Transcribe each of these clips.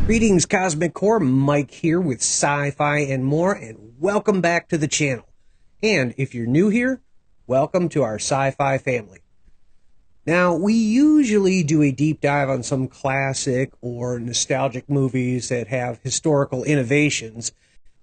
Greetings, Cosmic Core. Mike here with Sci-Fi and more, and welcome back to the channel. And if you're new here, welcome to our Sci-Fi family. Now, we usually do a deep dive on some classic or nostalgic movies that have historical innovations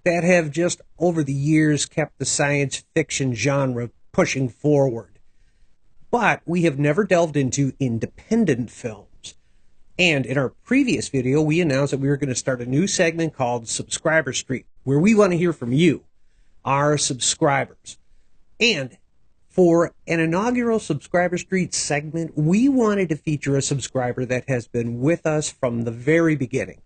that have just over the years kept the science fiction genre pushing forward. But we have never delved into independent films. And in our previous video, we announced that we were going to start a new segment called Subscriber Street, where we want to hear from you, our subscribers. And for an inaugural Subscriber Street segment, we wanted to feature a subscriber that has been with us from the very beginning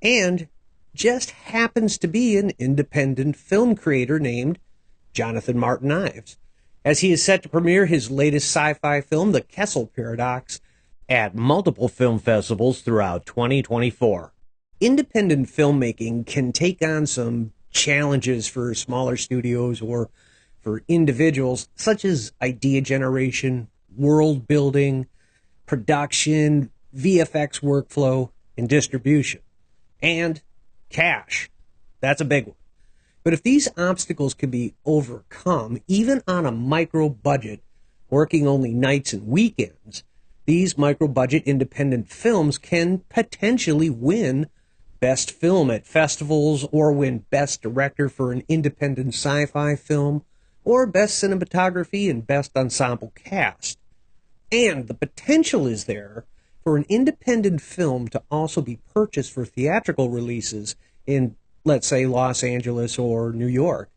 and just happens to be an independent film creator named Jonathan Martin-Ives, as he is set to premiere his latest sci-fi film, The Kessel Paradox, at multiple film festivals throughout 2024. Independent filmmaking can take on some challenges for smaller studios or for individuals, such as idea generation, world building, production, VFX workflow, and distribution. And cash. That's a big one. But if these obstacles can be overcome, even on a micro budget, working only nights and weekends, these micro-budget independent films can potentially win Best Film at festivals, or win Best Director for an independent sci-fi film, or Best Cinematography and Best Ensemble Cast. And the potential is there for an independent film to also be purchased for theatrical releases in, let's say, Los Angeles or New York,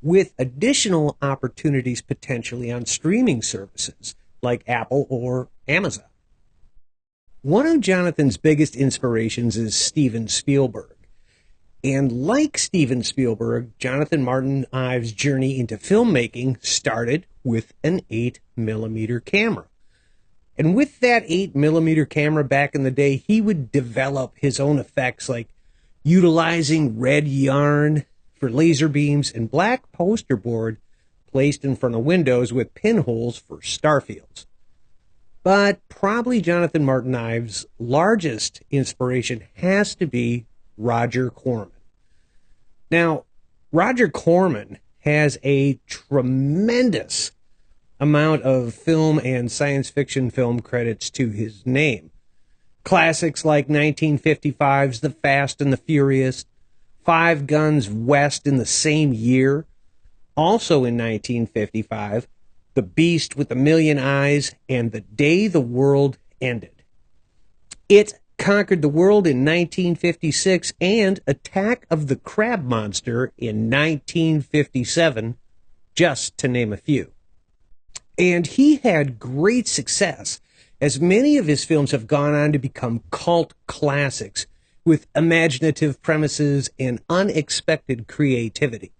with additional opportunities potentially on streaming services like Apple or Amazon. One of Jonathan's biggest inspirations is Steven Spielberg. And like Steven Spielberg, Jonathan Martin-Ives' journey into filmmaking started with an 8mm camera. And with that 8mm camera back in the day, he would develop his own effects, like utilizing red yarn for laser beams and black poster board placed in front of windows with pinholes for starfields. But probably Jonathan Martin-Ives' largest inspiration has to be Roger Corman. Now, Roger Corman has a tremendous amount of film and science fiction film credits to his name. Classics like 1955's The Fast and the Furious, Five Guns West in the same year, also in 1955, The Beast with a Million Eyes, and The Day the World Ended. It conquered the world in 1956, and Attack of the Crab Monster in 1957, just to name a few. And he had great success, as many of his films have gone on to become cult classics with imaginative premises and unexpected creativity.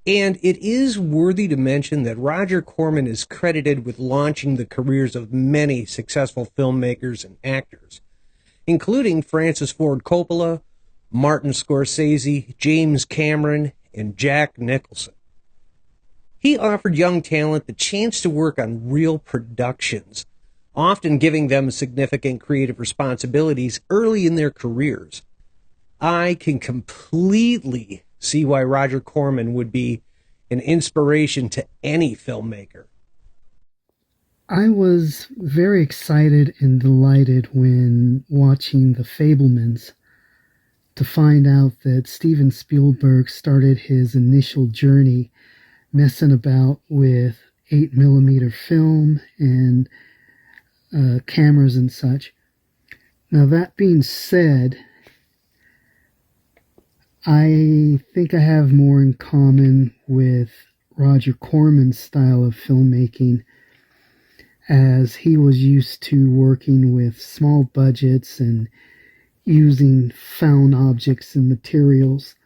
And it is worthy to mention that Roger Corman is credited with launching the careers of many successful filmmakers and actors, including Francis Ford Coppola, Martin Scorsese, James Cameron, and Jack Nicholson. He offered young talent the chance to work on real productions, often giving them significant creative responsibilities early in their careers. I can completely see why Roger Corman would be an inspiration to any filmmaker. I was very excited and delighted when watching The Fabelmans to find out that Steven Spielberg started his initial journey messing about with 8mm film and cameras and such. Now, that being said, I think I have more in common with Roger Corman's style of filmmaking, as he was used to working with small budgets and using found objects and materials.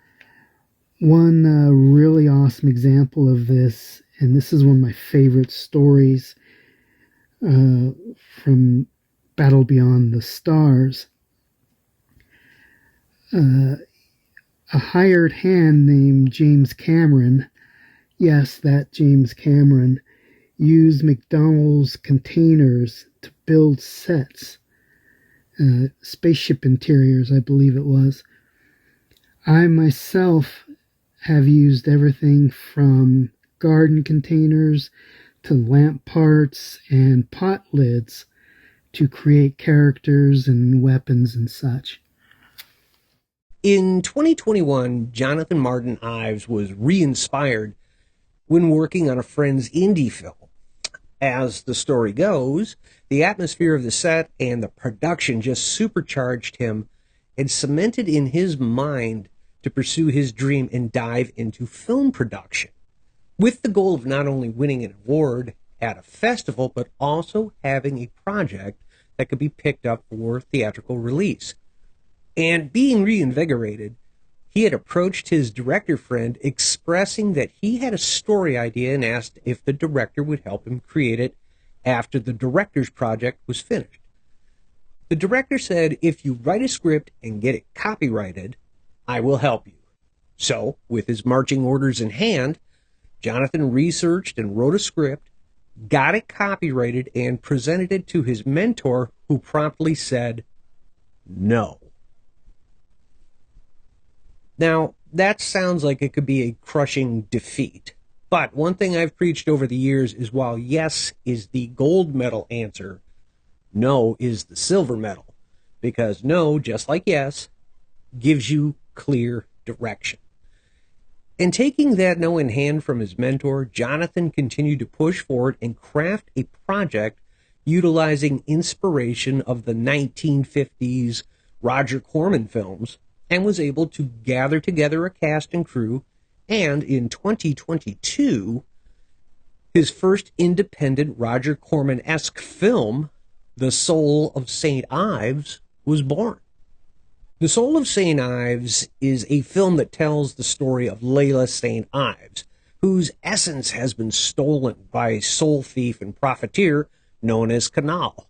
One really awesome example of this, and this is one of my favorite stories from Battle Beyond the Stars. A hired hand named James Cameron, yes, that James Cameron, used McDonald's containers to build sets. spaceship interiors, I believe it was. I myself have used everything from garden containers to lamp parts and pot lids to create characters and weapons and such. In 2021, Jonathan Martin-Ives was re-inspired when working on a friend's indie film. As the story goes, the atmosphere of the set and the production just supercharged him and cemented in his mind to pursue his dream and dive into film production, with the goal of not only winning an award at a festival, but also having a project that could be picked up for theatrical release. And being reinvigorated, he had approached his director friend expressing that he had a story idea and asked if the director would help him create it after the director's project was finished. The director said, "If you write a script and get it copyrighted, I will help you." So, with his marching orders in hand, Jonathan researched and wrote a script, got it copyrighted, and presented it to his mentor, who promptly said no. Now, that sounds like it could be a crushing defeat. But one thing I've preached over the years is while yes is the gold medal answer, no is the silver medal. Because no, just like yes, gives you clear direction. And taking that no in hand from his mentor, Jonathan continued to push forward and craft a project utilizing inspiration of the 1950s Roger Corman films, and was able to gather together a cast and crew, and in 2022, his first independent Roger Corman-esque film, The Soul of St. Ives, was born. The Soul of St. Ives is a film that tells the story of Layla St. Ives, whose essence has been stolen by a soul thief and profiteer known as Canal.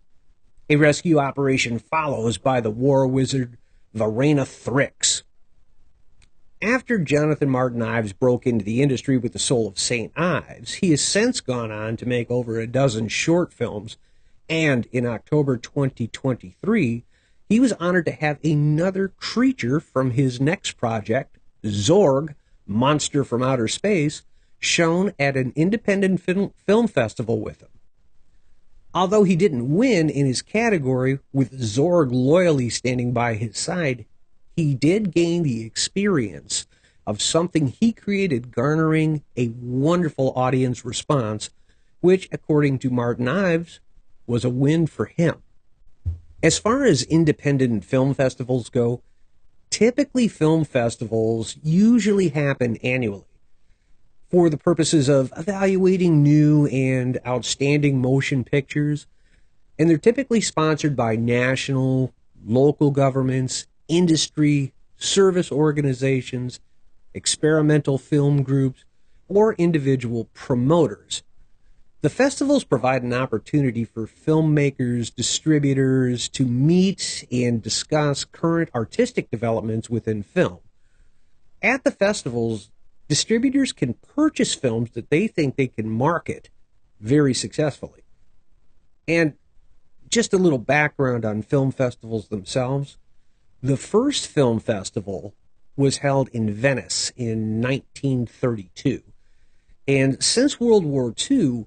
A rescue operation follows by the war wizard Verena Thrix. After Jonathan Martin-Ives broke into the industry with The Soul of St. Ives, he has since gone on to make over a dozen short films, and in October 2023, he was honored to have another creature from his next project, Zorg, Monster from Outer Space, shown at an independent film festival with him. Although he didn't win in his category, with Zorg loyally standing by his side, he did gain the experience of something he created, garnering a wonderful audience response, which, according to Martin-Ives, was a win for him. As far as independent film festivals go, typically film festivals usually happen annually for the purposes of evaluating new and outstanding motion pictures, and they're typically sponsored by national, local governments, industry, service organizations, experimental film groups, or individual promoters. The festivals provide an opportunity for filmmakers, distributors to meet and discuss current artistic developments within film. At the festivals, distributors can purchase films that they think they can market very successfully. And just a little background on film festivals themselves. The first film festival was held in Venice in 1932. And since World War II,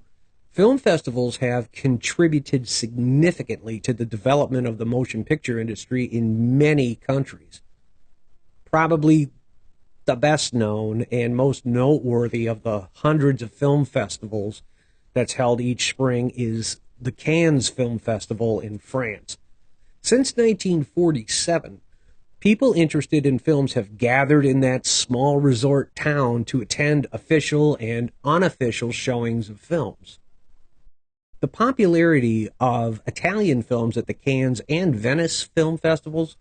film festivals have contributed significantly to the development of the motion picture industry in many countries. Probably the best known and most noteworthy of the hundreds of film festivals that's held each spring is the Cannes Film Festival in France. Since 1947, people interested in films have gathered in that small resort town to attend official and unofficial showings of films. The popularity of Italian films at the Cannes and Venice film festivals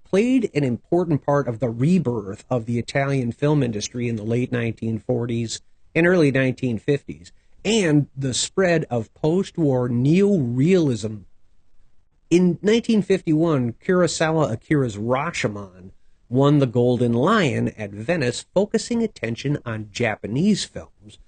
played an important part of the rebirth of the Italian film industry in the late 1940s and early 1950s, and the spread of post-war neo-realism. In 1951, Kurosawa Akira's Rashomon won the Golden Lion at Venice, focusing attention on Japanese films.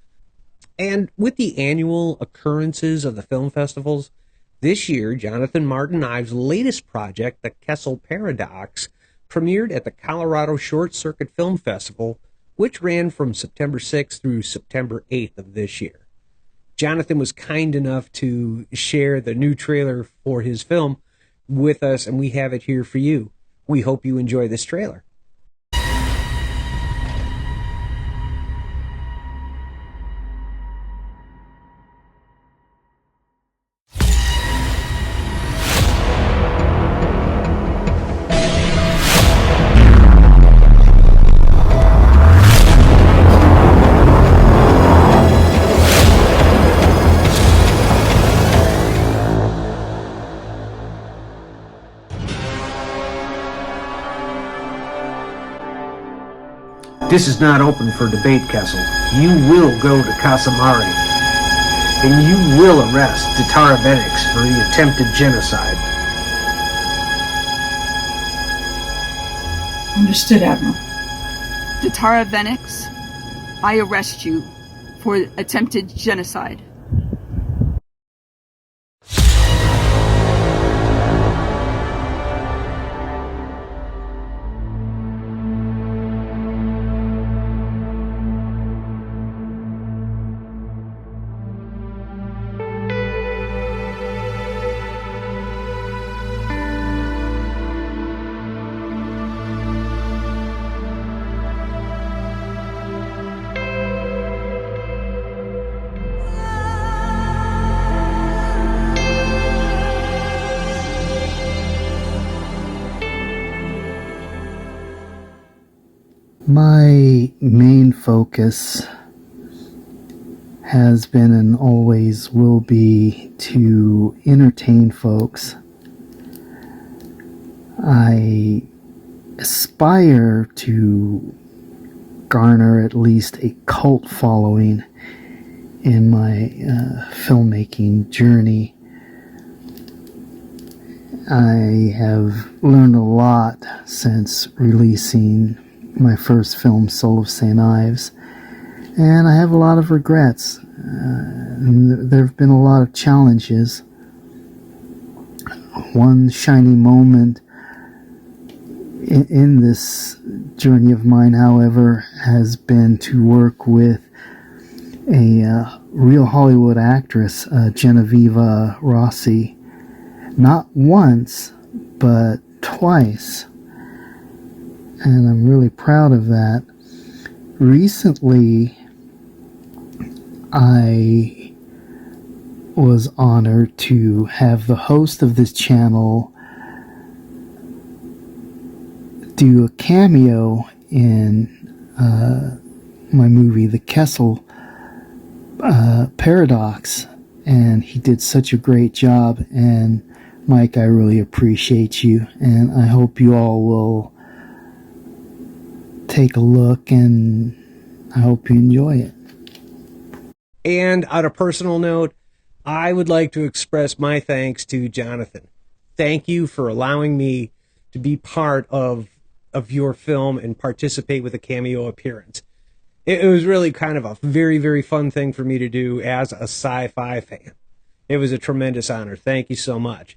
And with the annual occurrences of the film festivals, This year, Jonathan Martin-Ives' latest project, The Kessel Paradox, premiered at the Colorado Short Circuit Film Festival, which ran from September 6th through September 8th of this year. Jonathan was kind enough to share the new trailer for his film with us, and we have it here for you. We hope you enjoy this trailer. This is not open for debate, Kessel. You will go to Casamari, and you will arrest Taravenix for the attempted genocide. Understood, Admiral. Taravenix, I arrest you for attempted genocide. My main focus has been and always will be to entertain folks. I aspire to garner at least a cult following in my filmmaking journey. I have learned a lot since releasing my first film, Soul of St. Ives, and I have a lot of regrets. There have been a lot of challenges. One shining moment in this journey of mine, however, has been to work with a real Hollywood actress, Genevieve Rossi, not once, but twice. And I'm really proud of that. Recently, I was honored to have the host of this channel do a cameo in my movie, The Kessel Paradox, and he did such a great job. And Mike, I really appreciate you, and I hope you all will take a look, and I hope you enjoy it. And on a personal note, I would like to express my thanks to Jonathan. Thank you for allowing me to be part of your film and participate with a cameo appearance. It was really kind of a very, very fun thing for me to do as a sci-fi fan. It was a tremendous honor. Thank you so much.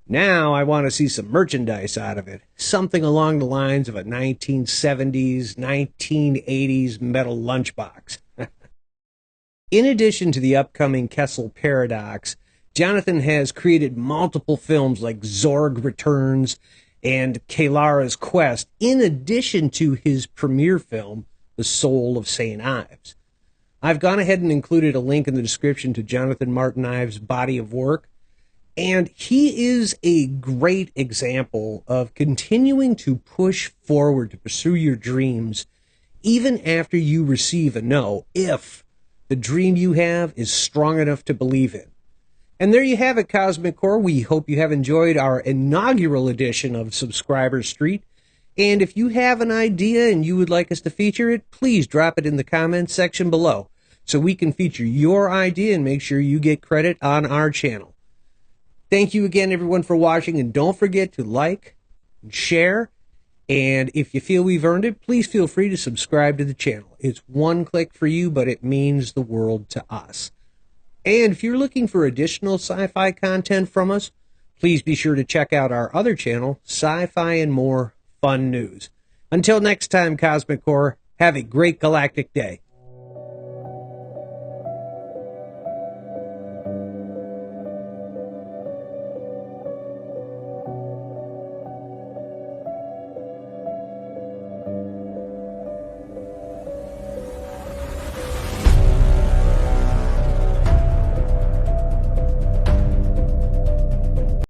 Now I want to see some merchandise out of it. Something along the lines of a 1970s, 1980s metal lunchbox. In addition to the upcoming Kessel Paradox, Jonathan has created multiple films like Zorg Returns and Kalara's Quest, in addition to his premiere film, The Soul of St. Ives. I've gone ahead and included a link in the description to Jonathan Martin-Ives' body of work, and he is a great example of continuing to push forward to pursue your dreams, even after you receive a no, if the dream you have is strong enough to believe in. And there you have it, Cosmic Core. We hope you have enjoyed our inaugural edition of Subscriber Street. And if you have an idea and you would like us to feature it, please drop it in the comments section below so we can feature your idea and make sure you get credit on our channel. Thank you again, everyone, for watching, and don't forget to like and share. And if you feel we've earned it, please feel free to subscribe to the channel. It's one click for you, but it means the world to us. And if you're looking for additional sci-fi content from us, please be sure to check out our other channel, Sci-Fi and More Fun News. Until next time, Cosmic Core, have a great galactic day.